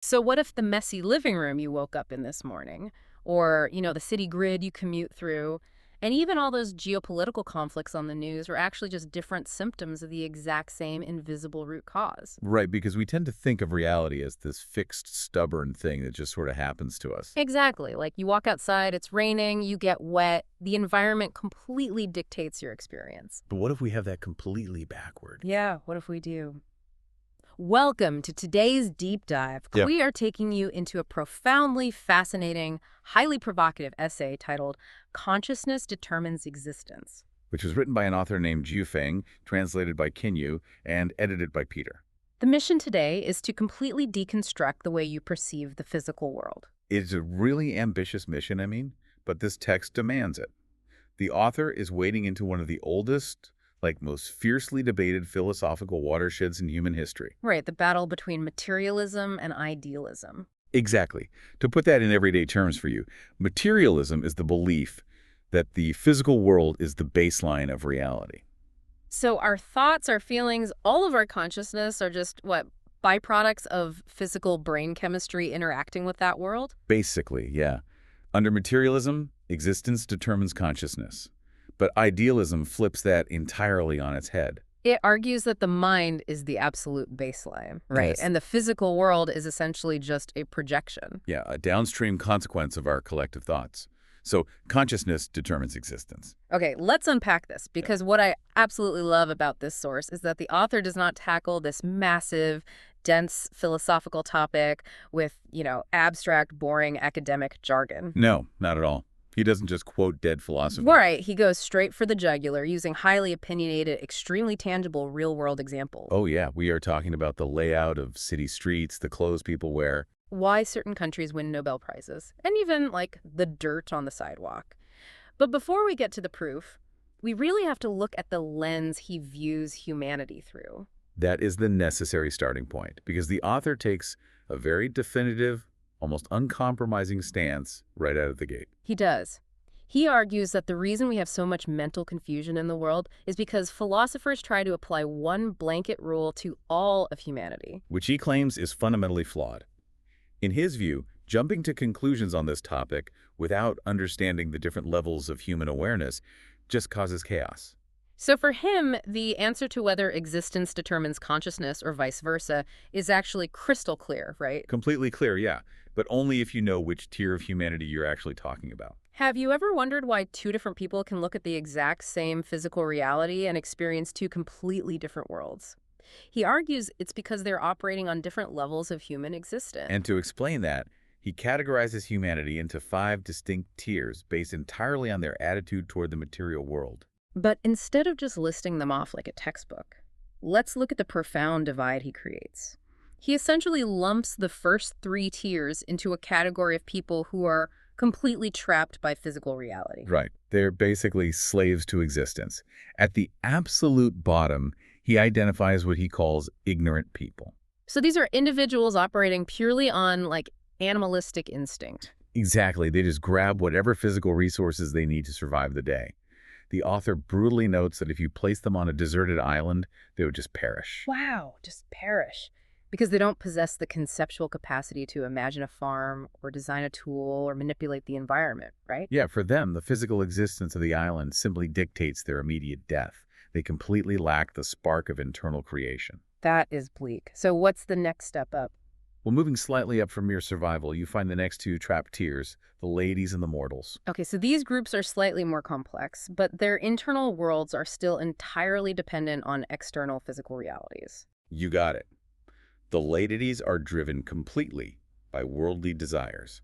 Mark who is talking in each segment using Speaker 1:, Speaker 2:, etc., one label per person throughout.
Speaker 1: So what if the messy living room you woke up in this morning, or, the city grid you commute through, and even all those geopolitical conflicts on the news were actually just different symptoms of the exact same invisible root cause?
Speaker 2: Right, because we tend to think of reality as this fixed, stubborn thing that just sort of happens to us.
Speaker 1: Exactly. Like you walk outside, it's raining, you get wet, the environment completely dictates your experience.
Speaker 2: But what if we have that completely backward?
Speaker 1: Yeah, what if we do? Welcome to today's deep dive.
Speaker 2: Yep.
Speaker 1: We are taking you into a profoundly fascinating, highly provocative essay titled Consciousness Determines Existence.
Speaker 2: Which was written by an author named Jiu Feng, translated by Kinyu, and edited by Peter.
Speaker 1: The mission today is to completely deconstruct the way you perceive the physical world.
Speaker 2: It's a really ambitious mission, but this text demands it. The author is wading into one of the oldest, most fiercely debated philosophical watersheds in human history.
Speaker 1: Right, the battle between materialism and idealism.
Speaker 2: Exactly. To put that in everyday terms for you, materialism is the belief that the physical world is the baseline of reality.
Speaker 1: So our thoughts, our feelings, all of our consciousness are just, byproducts of physical brain chemistry interacting with that world?
Speaker 2: Basically, yeah. Under materialism, existence determines consciousness. But idealism flips that entirely on its head.
Speaker 1: It argues that the mind is the absolute baseline, right?
Speaker 2: Yes.
Speaker 1: And the physical world is essentially just a projection.
Speaker 2: Yeah, a downstream consequence of our collective thoughts. So consciousness determines existence.
Speaker 1: Okay, let's unpack this, because what I absolutely love about this source is that the author does not tackle this massive, dense philosophical topic with, abstract, boring academic jargon.
Speaker 2: No, not at all. He doesn't just quote dead philosophy.
Speaker 1: Right, he goes straight for the jugular using highly opinionated, extremely tangible real-world examples.
Speaker 2: Oh yeah, we are talking about the layout of city streets, the clothes people wear.
Speaker 1: Why certain countries win Nobel Prizes, and even, the dirt on the sidewalk. But before we get to the proof, we really have to look at the lens he views humanity through.
Speaker 2: That is the necessary starting point, because the author takes a very definitive, almost uncompromising stance right out of the gate.
Speaker 1: He does. He argues that the reason we have so much mental confusion in the world is because philosophers try to apply one blanket rule to all of humanity.
Speaker 2: Which he claims is fundamentally flawed. In his view, jumping to conclusions on this topic without understanding the different levels of human awareness just causes chaos.
Speaker 1: So for him, the answer to whether existence determines consciousness or vice versa is actually crystal clear, right?
Speaker 2: Completely clear, yeah, but only if you know which tier of humanity you're actually talking about.
Speaker 1: Have you ever wondered why two different people can look at the exact same physical reality and experience two completely different worlds? He argues it's because they're operating on different levels of human existence.
Speaker 2: And to explain that, he categorizes humanity into 5 distinct tiers based entirely on their attitude toward the material world.
Speaker 1: But instead of just listing them off like a textbook, let's look at the profound divide he creates. He essentially lumps the first 3 tiers into a category of people who are completely trapped by physical reality.
Speaker 2: Right. They're basically slaves to existence. At the absolute bottom, he identifies what he calls ignorant people.
Speaker 1: So these are individuals operating purely on, animalistic instinct.
Speaker 2: Exactly. They just grab whatever physical resources they need to survive the day. The author brutally notes that if you place them on a deserted island, they would just perish.
Speaker 1: Wow, just perish. Because they don't possess the conceptual capacity to imagine a farm or design a tool or manipulate the environment, right?
Speaker 2: Yeah, for them, the physical existence of the island simply dictates their immediate death. They completely lack the spark of internal creation.
Speaker 1: That is bleak. So what's the next step up?
Speaker 2: Well, moving slightly up from mere survival, you find the next 2 trapped tiers, the ladies and the mortals.
Speaker 1: Okay, so these groups are slightly more complex, but their internal worlds are still entirely dependent on external physical realities.
Speaker 2: You got it. The ladies are driven completely by worldly desires.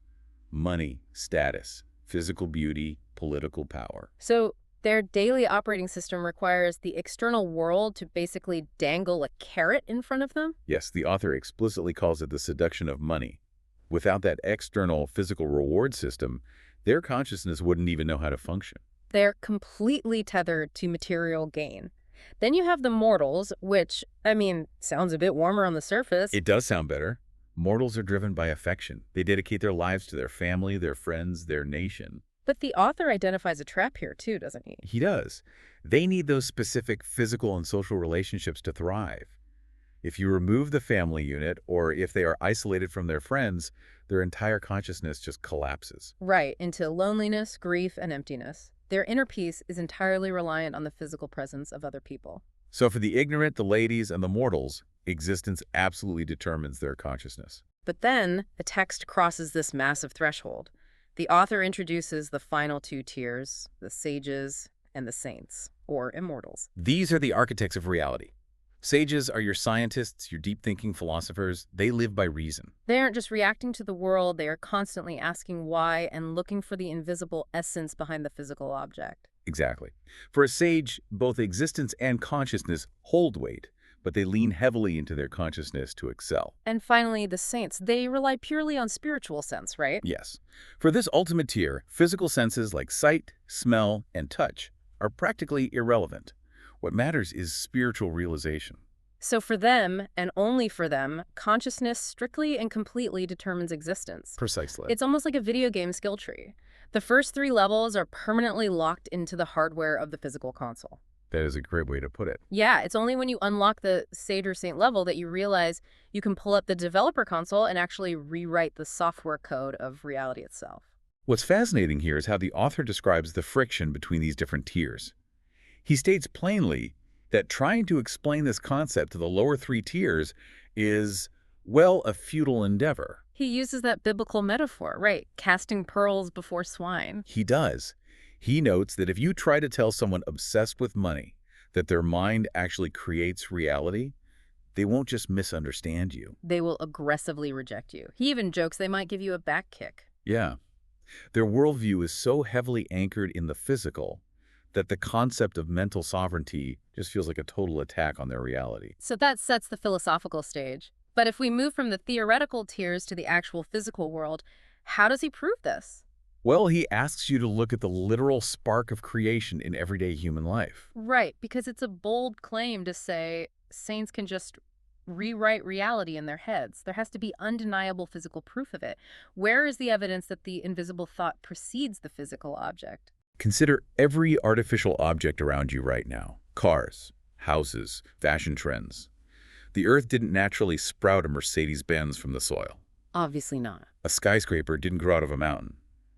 Speaker 2: Money, status, physical beauty, political power.
Speaker 1: So their daily operating system requires the external world to basically dangle a carrot in front of them?
Speaker 2: Yes, the author explicitly calls it the seduction of money. Without that external physical reward system, their consciousness wouldn't even know how to function.
Speaker 1: They're completely tethered to material gain. Then you have the mortals, which, sounds a bit warmer on the surface.
Speaker 2: It does sound better. Mortals are driven by affection. They dedicate their lives to their family, their friends, their nation.
Speaker 1: But the author identifies a trap here too, doesn't he?
Speaker 2: He does. They need those specific physical and social relationships to thrive. If you remove the family unit, or if they are isolated from their friends, their entire consciousness just collapses.
Speaker 1: Right, into loneliness, grief, and emptiness. Their inner peace is entirely reliant on the physical presence of other people.
Speaker 2: So for the ignorant, the ladies, and the mortals, existence absolutely determines their consciousness.
Speaker 1: But then, a text crosses this massive threshold. The author introduces the final two tiers, the sages and the saints, or immortals.
Speaker 2: These are the architects of reality. Sages are your scientists, your deep-thinking philosophers. They live by reason.
Speaker 1: They aren't just reacting to the world, they are constantly asking why and looking for the invisible essence behind the physical object.
Speaker 2: Exactly. For a sage, both existence and consciousness hold weight, but they lean heavily into their consciousness to excel.
Speaker 1: And finally, the saints. They rely purely on spiritual sense, right?
Speaker 2: Yes. For this ultimate tier, physical senses like sight, smell, and touch are practically irrelevant. What matters is spiritual realization.
Speaker 1: So for them, and only for them, consciousness strictly and completely determines existence.
Speaker 2: Precisely.
Speaker 1: It's almost like a video game skill tree. The first three levels are permanently locked into the hardware of the physical console.
Speaker 2: That is a great way to put it.
Speaker 1: Yeah, it's only when you unlock the Sage or Saint level that you realize you can pull up the developer console and actually rewrite the software code of reality itself.
Speaker 2: What's fascinating here is how the author describes the friction between these different tiers. He states plainly that trying to explain this concept to the lower three tiers is, well, a futile endeavor.
Speaker 1: He uses that biblical metaphor, right? Casting pearls before swine.
Speaker 2: He does. He notes that if you try to tell someone obsessed with money that their mind actually creates reality, they won't just misunderstand you.
Speaker 1: They will aggressively reject you. He even jokes they might give you a back kick.
Speaker 2: Yeah. Their worldview is so heavily anchored in the physical that the concept of mental sovereignty just feels like a total attack on their reality.
Speaker 1: So that sets the philosophical stage. But if we move from the theoretical tiers to the actual physical world, how does he prove this?
Speaker 2: Well, he asks you to look at the literal spark of creation in everyday human life.
Speaker 1: Right, because it's a bold claim to say saints can just rewrite reality in their heads. There has to be undeniable physical proof of it. Where is the evidence that the invisible thought precedes the physical object?
Speaker 2: Consider every artificial object around you right now. Cars, houses, fashion trends. The Earth didn't naturally sprout a Mercedes-Benz from the soil.
Speaker 1: Obviously not.
Speaker 2: A skyscraper didn't grow out of a mountain.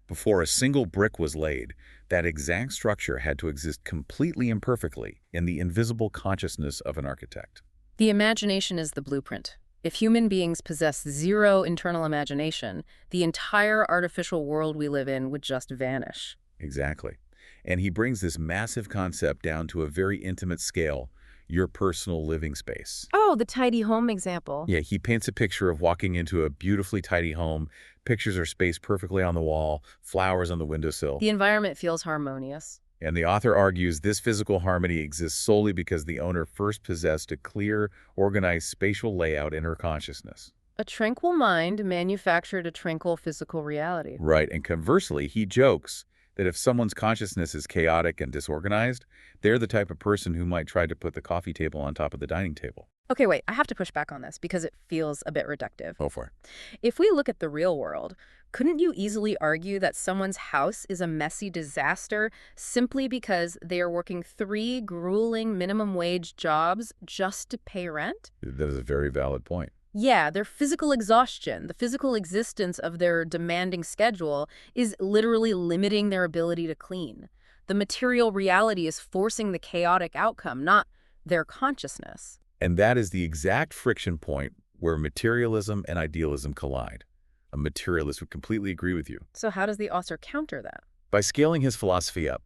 Speaker 2: Before a single brick was laid, that exact structure had to exist completely imperfectly in the invisible consciousness of an architect.
Speaker 1: The imagination is the blueprint. If human beings possess zero internal imagination, the entire artificial world we live in would just vanish.
Speaker 2: Exactly. And he brings this massive concept down to a very intimate scale, your personal living space.
Speaker 1: Oh, the tidy home example.
Speaker 2: Yeah, he paints a picture of walking into a beautifully tidy home. Pictures are spaced perfectly on the wall, flowers on the windowsill.
Speaker 1: The environment feels harmonious.
Speaker 2: And the author argues this physical harmony exists solely because the owner first possessed a clear, organized spatial layout in her consciousness.
Speaker 1: A tranquil mind manufactured a tranquil physical reality.
Speaker 2: Right, and conversely, he jokes that if someone's consciousness is chaotic and disorganized, they're the type of person who might try to put the coffee table on top of the dining table.
Speaker 1: Okay, wait, I have to push back on this because it feels a bit reductive.
Speaker 2: Go for it.
Speaker 1: If we look at the real world, couldn't you easily argue that someone's house is a messy disaster simply because they are working 3 grueling minimum wage jobs just to pay rent?
Speaker 2: That is a very valid point.
Speaker 1: Yeah, their physical exhaustion, the physical existence of their demanding schedule is literally limiting their ability to clean. The material reality is forcing the chaotic outcome, not their consciousness.
Speaker 2: And that is the exact friction point where materialism and idealism collide. A materialist would completely agree with you.
Speaker 1: So how does the author counter that?
Speaker 2: By scaling his philosophy up,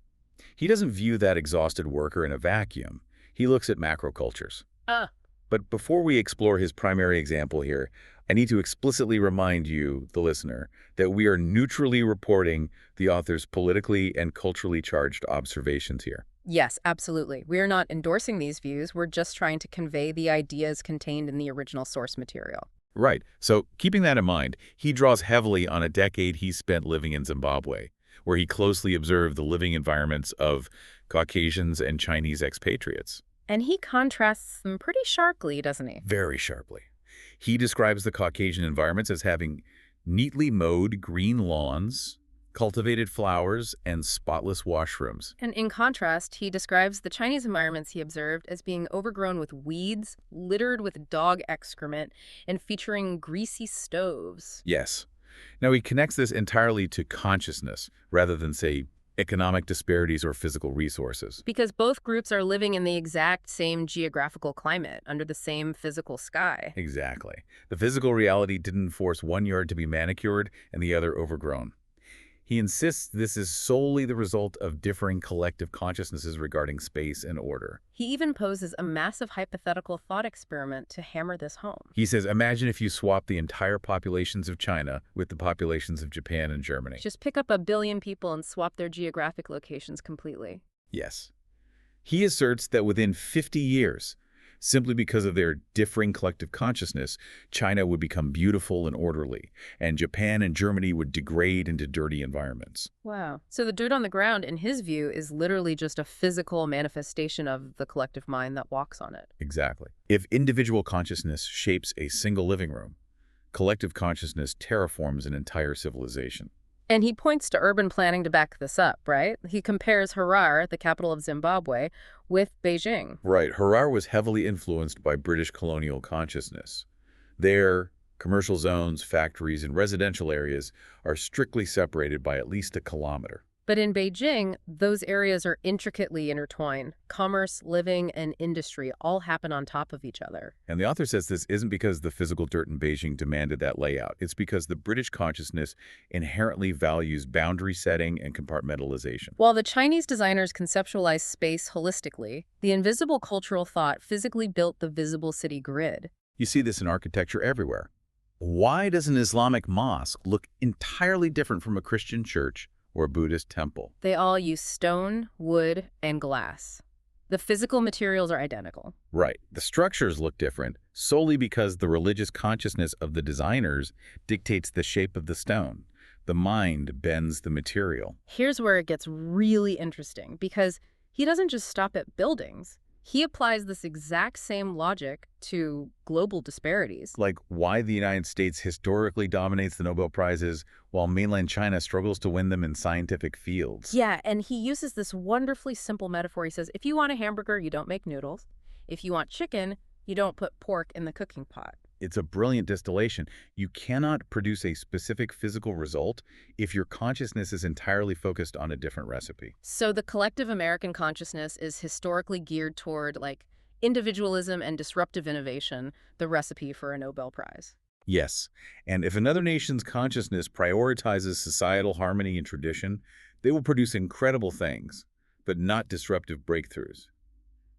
Speaker 2: he doesn't view that exhausted worker in a vacuum. He looks at macrocultures. But before we explore his primary example here, I need to explicitly remind you, the listener, that we are neutrally reporting the author's politically and culturally charged observations here.
Speaker 1: Yes, absolutely. We are not endorsing these views. We're just trying to convey the ideas contained in the original source material.
Speaker 2: Right. So keeping that in mind, he draws heavily on a decade he spent living in Zimbabwe, where he closely observed the living environments of Caucasians and Chinese expatriates.
Speaker 1: And he contrasts them pretty sharply, doesn't he?
Speaker 2: Very sharply. He describes the Caucasian environments as having neatly mowed green lawns, cultivated flowers, and spotless washrooms.
Speaker 1: And in contrast, he describes the Chinese environments he observed as being overgrown with weeds, littered with dog excrement, and featuring greasy stoves.
Speaker 2: Yes. Now he connects this entirely to consciousness rather than, say, economic disparities or physical resources.
Speaker 1: Because both groups are living in the exact same geographical climate, under the same physical sky.
Speaker 2: Exactly. The physical reality didn't force one yard to be manicured and the other overgrown. He insists this is solely the result of differing collective consciousnesses regarding space and order.
Speaker 1: He even poses a massive hypothetical thought experiment to hammer this home.
Speaker 2: He says, imagine if you swap the entire populations of China with the populations of Japan and Germany.
Speaker 1: Just pick up 1 billion people and swap their geographic locations completely.
Speaker 2: Yes. He asserts that within 50 years, simply because of their differing collective consciousness, China would become beautiful and orderly, and Japan and Germany would degrade into dirty environments.
Speaker 1: Wow. So the dirt on the ground, in his view, is literally just a physical manifestation of the collective mind that walks on it.
Speaker 2: Exactly. If individual consciousness shapes a single living room, collective consciousness terraforms an entire civilization.
Speaker 1: And he points to urban planning to back this up, right? He compares Harar, the capital of Zimbabwe, with Beijing.
Speaker 2: Right. Harar was heavily influenced by British colonial consciousness. There, commercial zones, factories, and residential areas are strictly separated by at least a kilometer.
Speaker 1: But in Beijing, those areas are intricately intertwined. Commerce, living, and industry all happen on top of each other.
Speaker 2: And the author says this isn't because the physical dirt in Beijing demanded that layout. It's because the British consciousness inherently values boundary setting and compartmentalization.
Speaker 1: While the Chinese designers conceptualized space holistically, the invisible cultural thought physically built the visible city grid.
Speaker 2: You see this in architecture everywhere. Why does an Islamic mosque look entirely different from a Christian church or a Buddhist temple?
Speaker 1: They all use stone, wood, and glass. The physical materials are identical.
Speaker 2: Right. The structures look different solely because the religious consciousness of the designers dictates the shape of the stone. The mind bends the material.
Speaker 1: Here's where it gets really interesting, because he doesn't just stop at buildings. He applies this exact same logic to global disparities.
Speaker 2: Like why the United States historically dominates the Nobel Prizes while mainland China struggles to win them in scientific fields.
Speaker 1: Yeah, and he uses this wonderfully simple metaphor. He says, if you want a hamburger, you don't make noodles. If you want chicken, you don't put pork in the cooking pot.
Speaker 2: It's a brilliant distillation. You cannot produce a specific physical result if your consciousness is entirely focused on a different recipe.
Speaker 1: So the collective American consciousness is historically geared toward, like, individualism and disruptive innovation, the recipe for a Nobel Prize.
Speaker 2: Yes, and if another nation's consciousness prioritizes societal harmony and tradition, they will produce incredible things, but not disruptive breakthroughs.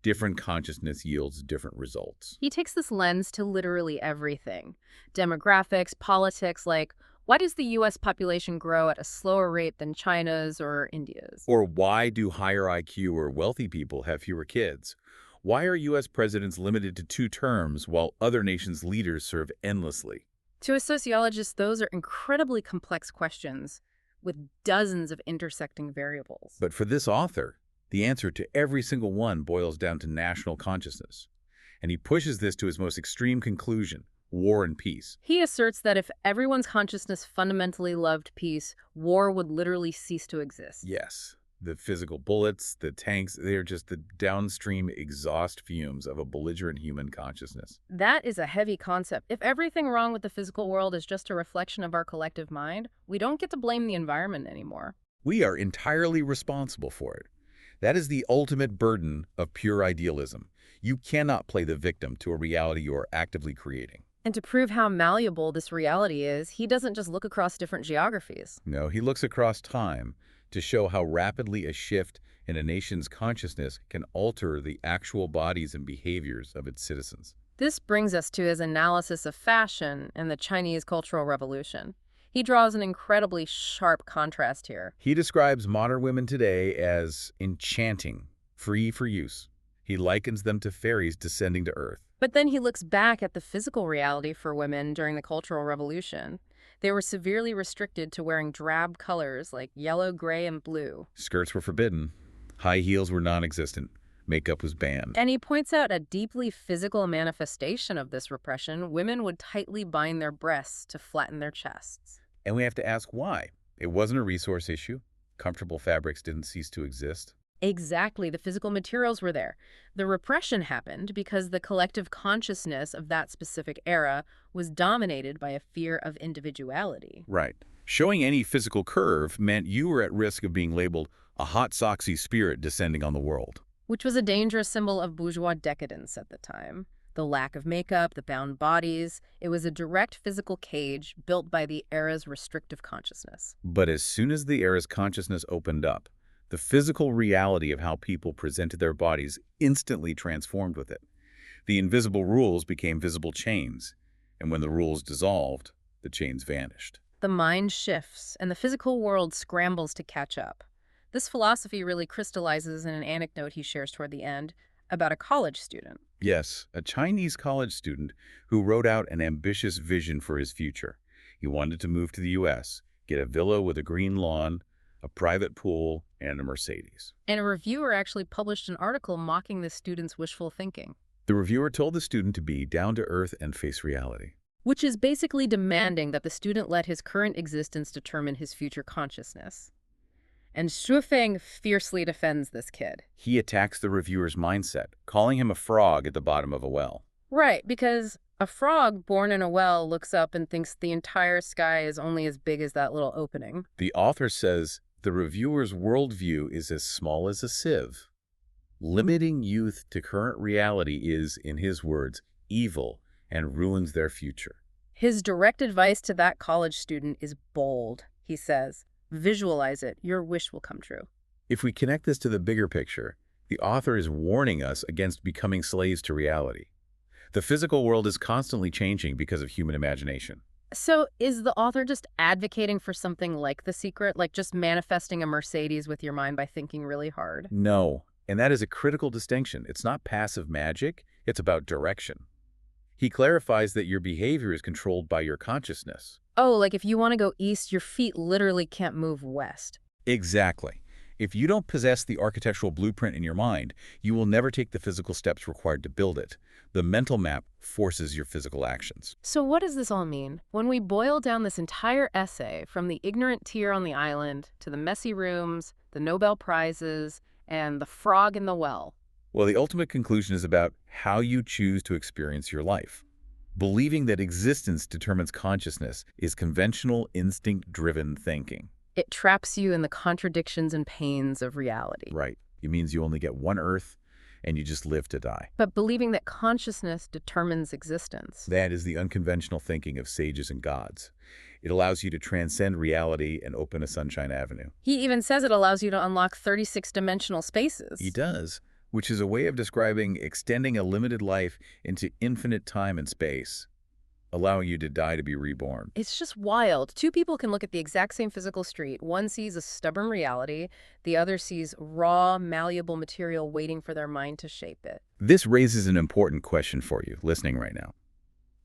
Speaker 2: Different consciousness yields different results.
Speaker 1: He takes this lens to literally everything. Demographics, politics, like, why does the U.S. population grow at a slower rate than China's or India's?
Speaker 2: Or why do higher IQ or wealthy people have fewer kids? Why are U.S. presidents limited to 2 terms while other nations' leaders serve endlessly?
Speaker 1: To a sociologist, those are incredibly complex questions with dozens of intersecting variables.
Speaker 2: But for this author, the answer to every single one boils down to national consciousness. And he pushes this to his most extreme conclusion, war and peace.
Speaker 1: He asserts that if everyone's consciousness fundamentally loved peace, war would literally cease to exist.
Speaker 2: Yes, the physical bullets, the tanks, they're just the downstream exhaust fumes of a belligerent human consciousness.
Speaker 1: That is a heavy concept. If everything wrong with the physical world is just a reflection of our collective mind, we don't get to blame the environment anymore.
Speaker 2: We are entirely responsible for it. That is the ultimate burden of pure idealism. You cannot play the victim to a reality you are actively creating.
Speaker 1: And to prove how malleable this reality is, he doesn't just look across different geographies.
Speaker 2: No, he looks across time to show how rapidly a shift in a nation's consciousness can alter the actual bodies and behaviors of its citizens.
Speaker 1: This brings us to his analysis of fashion and the Chinese Cultural Revolution. He draws an incredibly sharp contrast here.
Speaker 2: He describes modern women today as enchanting, free for use. He likens them to fairies descending to earth.
Speaker 1: But then he looks back at the physical reality for women during the Cultural Revolution. They were severely restricted to wearing drab colors like yellow, gray, and blue.
Speaker 2: Skirts were forbidden. High heels were non-existent. Makeup was banned.
Speaker 1: And he points out a deeply physical manifestation of this repression. Women would tightly bind their breasts to flatten their chests.
Speaker 2: And we have to ask why. It wasn't a resource issue. Comfortable fabrics didn't cease to exist.
Speaker 1: Exactly, the physical materials were there. The repression happened because the collective consciousness of that specific era was dominated by a fear of individuality.
Speaker 2: Right. Showing any physical curve meant you were at risk of being labeled a hot, soxy spirit descending on the world.
Speaker 1: Which was a dangerous symbol of bourgeois decadence at the time. The lack of makeup, the bound bodies, it was a direct physical cage built by the era's restrictive consciousness.
Speaker 2: But as soon as the era's consciousness opened up, the physical reality of how people presented their bodies instantly transformed with it. The invisible rules became visible chains, and when the rules dissolved, the chains vanished.
Speaker 1: The mind shifts, and the physical world scrambles to catch up. This philosophy really crystallizes in an anecdote he shares toward the end about a college student.
Speaker 2: Yes, a Chinese college student who wrote out an ambitious vision for his future. He wanted to move to the U.S., get a villa with a green lawn, a private pool, and a Mercedes.
Speaker 1: And a reviewer actually published an article mocking the student's wishful thinking,
Speaker 2: The reviewer told the student to be down to earth and face reality.
Speaker 1: which is basically demanding that the student let his current existence determine his future consciousness. And Feng fiercely defends this kid.
Speaker 2: He attacks the reviewer's mindset, calling him a frog at the bottom of a well.
Speaker 1: Right, because a frog born in a well looks up and thinks the entire sky is only as big as that little opening.
Speaker 2: The author says the reviewer's worldview is as small as a sieve. Limiting youth to current reality is, in his words, evil and ruins their future.
Speaker 1: His direct advice to that college student is bold. He says, visualize it, your wish will come true.
Speaker 2: If we connect this to the bigger picture, the author is warning us against becoming slaves to reality. The physical world is constantly changing because of human imagination.
Speaker 1: So is the author just advocating for something like The Secret, like just manifesting a Mercedes with your mind by thinking really hard?
Speaker 2: No, and that is a critical distinction. It's not passive magic, it's about direction. He clarifies that your behavior is controlled by your consciousness.
Speaker 1: Oh, like if you want to go east, your feet literally can't move west.
Speaker 2: Exactly. If you don't possess the architectural blueprint in your mind, you will never take the physical steps required to build it. The mental map forces your physical actions.
Speaker 1: So what does this all mean? When we boil down this entire essay, from the ignorant tear on the island to the messy rooms, the Nobel Prizes, and the frog in the well.
Speaker 2: Well, the ultimate conclusion is about how you choose to experience your life. Believing that existence determines consciousness is conventional, instinct-driven thinking.
Speaker 1: It traps you in the contradictions and pains of reality.
Speaker 2: Right. It means you only get one Earth, and you just live to die.
Speaker 1: But believing that consciousness determines existence.
Speaker 2: That is the unconventional thinking of sages and gods. It allows you to transcend reality and open a sunshine avenue.
Speaker 1: He even says it allows you to unlock 36-dimensional spaces.
Speaker 2: He does, which is a way of describing extending a limited life into infinite time and space, allowing you to die to be reborn.
Speaker 1: It's just wild. Two people can look at the exact same physical street. One sees a stubborn reality. The other sees raw, malleable material waiting for their mind to shape it.
Speaker 2: This raises an important question for you, listening right now.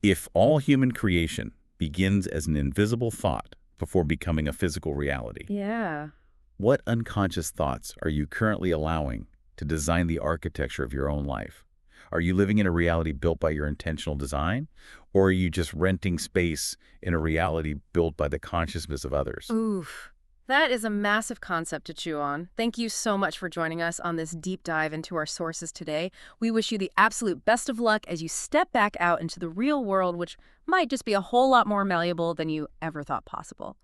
Speaker 2: If all human creation begins as an invisible thought before becoming a physical reality,
Speaker 1: Yeah.
Speaker 2: what unconscious thoughts are you currently allowing to design the architecture of your own life? Are you living in a reality built by your intentional design? Or are you just renting space in a reality built by the consciousness of others?
Speaker 1: Oof. That is a massive concept to chew on. Thank you so much for joining us on this deep dive into our sources today. We wish you the absolute best of luck as you step back out into the real world, which might just be a whole lot more malleable than you ever thought possible.